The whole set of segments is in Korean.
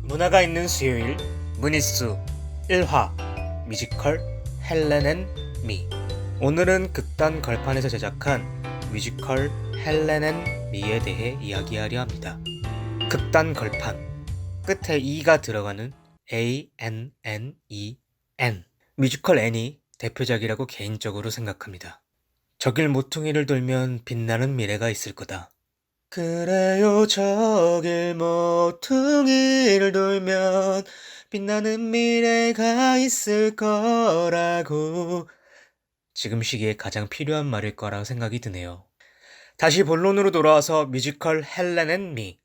문화가 있는 수요일 문이수 1화 뮤지컬 헬렌 앤 미. 오늘은 극단 걸판에서 제작한 뮤지컬 헬렌 앤 미에 대해 이야기하려 합니다. 극단 걸판 끝에 E가 들어가는 ANNEN. 뮤지컬 N이 대표작이라고 개인적으로 생각합니다. 저길 모퉁이를 돌면 빛나는 미래가 있을 거다. 그래요, 저길 모퉁이를 돌면 빛나는 미래가 있을 거라고. 지금 시기에 가장 필요한 말일 거라고 생각이 드네요. 다시 본론으로 돌아와서 뮤지컬 헬렌 앤 미.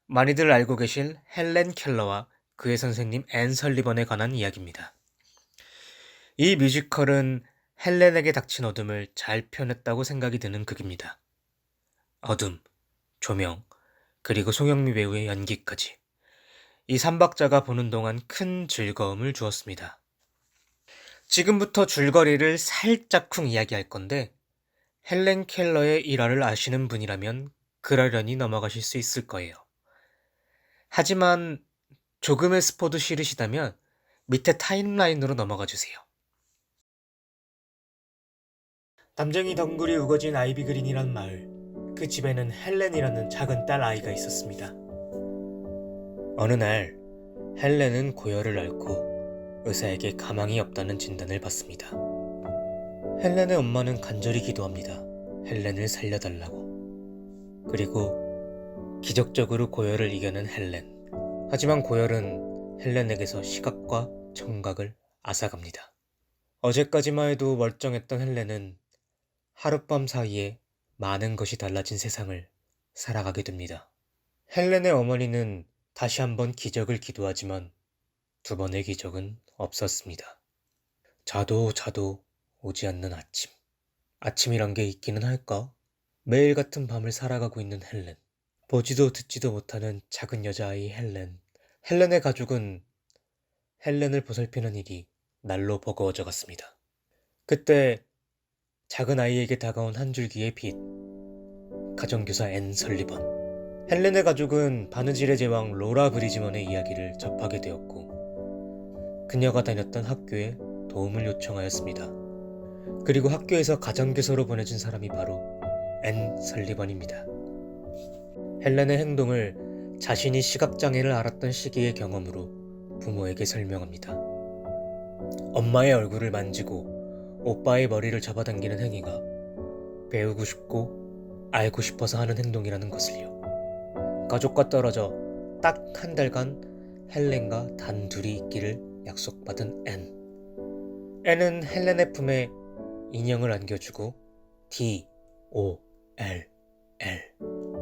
많이들 알고 계실 헬렌 켈러와 그의 선생님 앤 설리번에 관한 이야기입니다. 이 뮤지컬은 헬렌에게 닥친 어둠을 잘 표현했다고 생각이 드는 극입니다. 어둠, 조명, 그리고 송영미 배우의 연기까지. 이 3박자가 보는 동안 큰 즐거움을 주었습니다. 지금부터 줄거리를 살짝쿵 이야기할 건데 헬렌 켈러의 일화를 아시는 분이라면 그러려니 넘어가실 수 있을 거예요. 하지만 조금의 스포도 싫으시다면 밑에 타임라인으로 넘어가 주세요. 담쟁이 덩굴이 우거진 아이비 그린이란 마을. 그 집에는 헬렌이라는 작은 딸 아이가 있었습니다. 어느 날 헬렌은 고열을 앓고 의사에게 가망이 없다는 진단을 받습니다. 헬렌의 엄마는 간절히 기도합니다. 헬렌을 살려달라고. 그리고 기적적으로 고열을 이겨낸 헬렌. 하지만 고열은 헬렌에게서 시각과 청각을 앗아갑니다. 어제까지만 해도 멀쩡했던 헬렌은 하룻밤 사이에 많은 것이 달라진 세상을 살아가게 됩니다. 헬렌의 어머니는 다시 한번 기적을 기도하지만 두 번의 기적은 없었습니다. 자도 오지 않는 아침. 아침이란 게 있기는 할까? 매일 같은 밤을 살아가고 있는 헬렌. 보지도 듣지도 못하는 작은 여자아이 헬렌. 헬렌의 가족은 헬렌을 보살피는 일이 날로 버거워져 갔습니다. 그때 작은 아이에게 다가온 한 줄기의 빛. 가정교사 앤 설리번. 헬렌의 가족은 바느질의 제왕 로라 브리즈먼의 이야기를 접하게 되었고 그녀가 다녔던 학교에 도움을 요청하였습니다. 그리고 학교에서 가정교사로 보내준 사람이 바로 앤 설리번입니다. 헬렌의 행동을 자신이 시각장애를 앓았던 시기의 경험으로 부모에게 설명합니다. 엄마의 얼굴을 만지고 오빠의 머리를 잡아당기는 행위가 배우고 싶고 알고 싶어서 하는 행동이라는 것을요. 가족과 떨어져 딱 한 달간 헬렌과 단둘이 있기를 약속받은 앤. 앤은 헬렌의 품에 인형을 안겨주고 D-O-L-L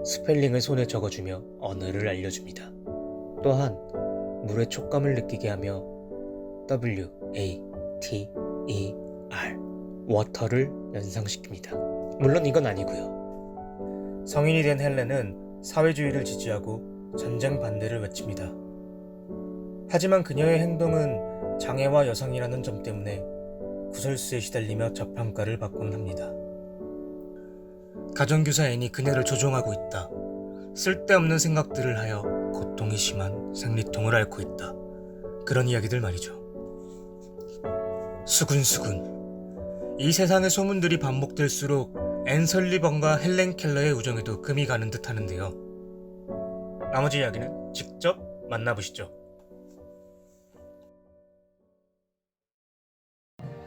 스펠링을 손에 적어주며 언어를 알려줍니다. 또한 물의 촉감을 느끼게 하며 W-A-T-E-R 워터를 연상시킵니다. 물론 이건 아니고요. 성인이 된 헬렌은 사회주의를 지지하고 전쟁 반대를 외칩니다. 하지만 그녀의 행동은 장애와 여성이라는 점 때문에 구설수에 시달리며 저평가를 받곤 합니다. 가정교사 앤이 그녀를 조종하고 있다. 쓸데없는 생각들을 하여 고통이 심한 생리통을 앓고 있다. 그런 이야기들 말이죠. 수근수근. 이 세상의 소문들이 반복될수록 앤 설리번과 헬렌 켈러의 우정에도 금이 가는 듯 하는데요. 나머지 이야기는 직접 만나보시죠.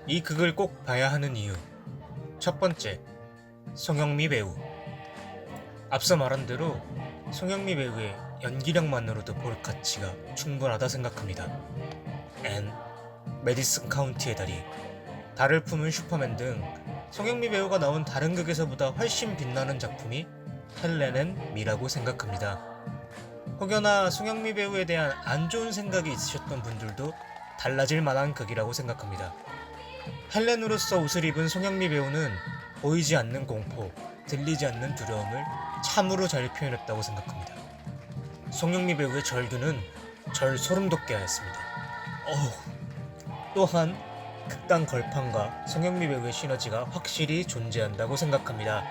이 극을 꼭 봐야 하는 이유. 첫 번째, 송영미 배우. 앞서 말한 대로 송영미 배우의 연기력만으로도 볼 가치가 충분하다 생각합니다. 앤, 메디슨 카운티의 다리, 달을 품은 슈퍼맨 등 송영미 배우가 나온 다른 극에서보다 훨씬 빛나는 작품이 헬렌 앤 미라고 생각합니다. 혹여나 송영미 배우에 대한 안 좋은 생각이 있으셨던 분들도 달라질 만한 극이라고 생각합니다. 헬렌으로서 옷을 입은 송영미 배우는 보이지 않는 공포, 들리지 않는 두려움을 참으로 잘 표현했다고 생각합니다. 송영미 배우의 절규는 절 소름 돋게 하였습니다. 또한 극단 걸판과 송영미 배우의 시너지가 확실히 존재한다고 생각합니다.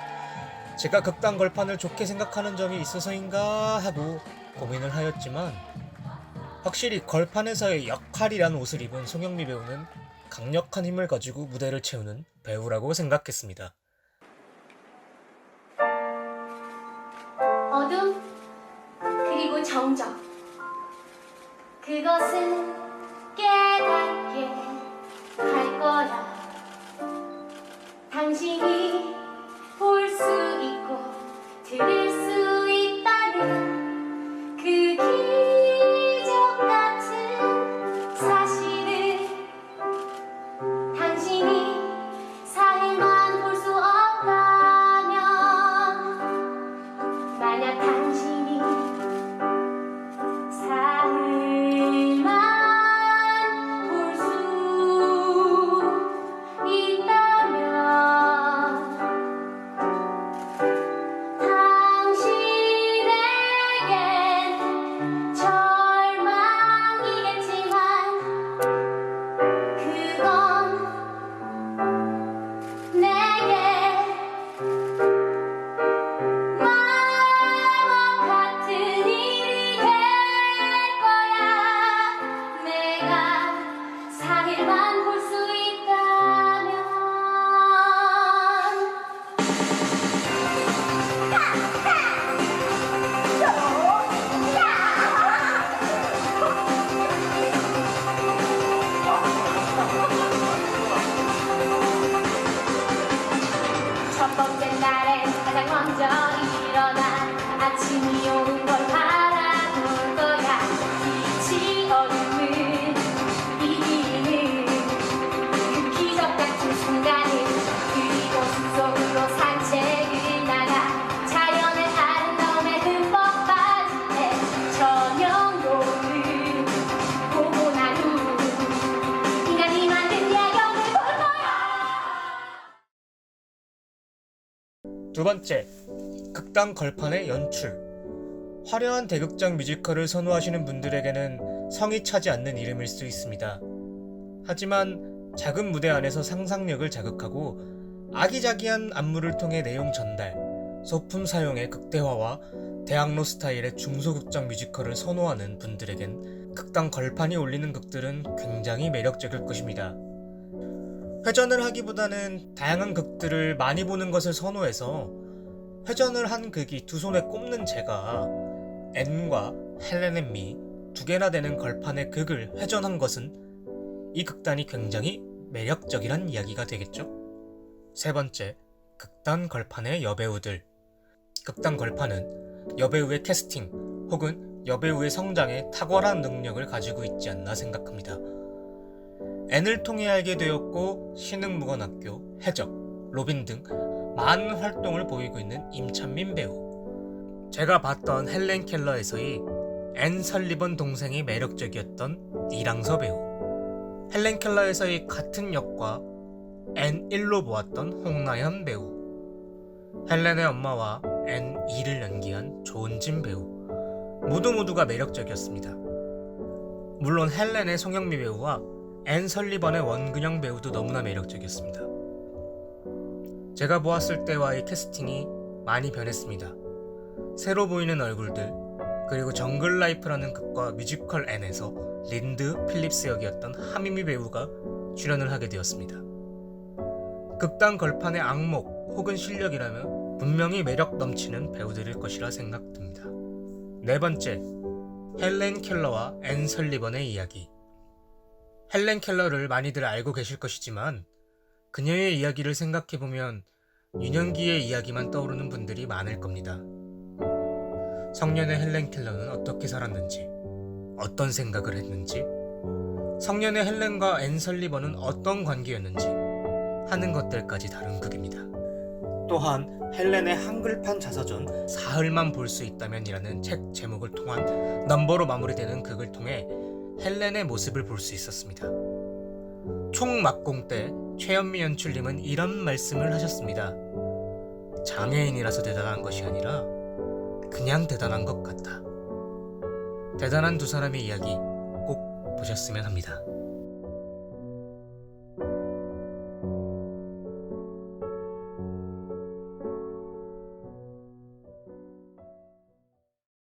제가 극단 걸판을 좋게 생각하는 점이 있어서인가 하고 고민을 하였지만 확실히 걸판에서의 역할이란 옷을 입은 송영미 배우는 강력한 힘을 가지고 무대를 채우는 배우라고 생각했습니다. 어둠 그리고 정적, 그것은 깨닫게 할 거야. 당신이 볼 수 있고 들을 수 있다는 그 기적 같은 사실을 당신이 사일만 볼 수 없다면, 만약 당신이 사일만 볼 수 있다면, 당신에겐 절망이겠지만 그건 내게 마법 같은 일이 될 거야. 내가 사일만 볼 수 있다면. 첫 번째 날엔 가장 먼저 일어나 아침이 오는 걸 바라볼 거야. 빛이 어둠을 이기는 그 기적 같은 순간을, 그리고 숲속으로 산책을 나가 자연의 아름다움에 흠뻑 빠질 때 저녁노을 보고 난 후 인간이 만든 야경을 볼 거야. 두 번째, 극단 걸판의 연출. 화려한 대극장 뮤지컬을 선호하시는 분들에게는 성이 차지 않는 이름일 수 있습니다. 하지만 작은 무대 안에서 상상력을 자극하고 아기자기한 안무를 통해 내용 전달, 소품 사용의 극대화와 대학로 스타일의 중소극장 뮤지컬을 선호하는 분들에겐 극단 걸판이 올리는 극들은 굉장히 매력적일 것입니다. 회전을 하기보다는 다양한 극들을 많이 보는 것을 선호해서 회전을 한 극이 두 손에 꼽는 제가 앤과 헬렌 앤 미 두 개나 되는 걸판의 극을 회전한 것은 이 극단이 굉장히 매력적이란 이야기가 되겠죠. 세 번째, 극단 걸판의 여배우들. 극단 걸판은 여배우의 캐스팅 혹은 여배우의 성장에 탁월한 능력을 가지고 있지 않나 생각합니다. 앤을 통해 알게 되었고 신흥무관학교, 해적, 로빈 등 많은 활동을 보이고 있는 임찬민 배우. 제가 봤던 헬렌 켈러에서의 앤 설리번 동생이 매력적이었던 이랑서 배우. 헬렌 켈러에서의 같은 역과 앤 1로 보았던 홍나연 배우. 헬렌의 엄마와 앤 2를 연기한 조은진 배우. 모두가 매력적이었습니다. 물론 헬렌의 송영미 배우와 앤 설리번의 원근영 배우도 너무나 매력적이었습니다. 제가 보았을 때와의 캐스팅이 많이 변했습니다. 새로 보이는 얼굴들, 그리고 정글 라이프라는 극과 뮤지컬 앤에서 린드 필립스 역이었던 하미미 배우가 출연을 하게 되었습니다. 극단 걸판의 악목 혹은 실력이라면 분명히 매력 넘치는 배우들일 것이라 생각됩니다. 네 번째, 헬렌 켈러와 앤 설리번의 이야기. 헬렌 켈러를 많이들 알고 계실 것이지만 그녀의 이야기를 생각해보면 유년기의 이야기만 떠오르는 분들이 많을 겁니다. 성년의 헬렌 켈러는 어떻게 살았는지, 어떤 생각을 했는지, 성년의 헬렌과 앤 설리번은 어떤 관계였는지 하는 것들까지 다룬 극입니다. 또한 헬렌의 한글판 자서전 사흘만 볼 수 있다면이라는 책 제목을 통한 넘버로 마무리되는 극을 통해 헬렌의 모습을 볼 수 있었습니다. 총막공 때 최현미 연출님은 이런 말씀을 하셨습니다. 장애인이라서 대단한 것이 아니라 그냥 대단한 것 같다. 대단한 두 사람의 이야기 꼭 보셨으면 합니다.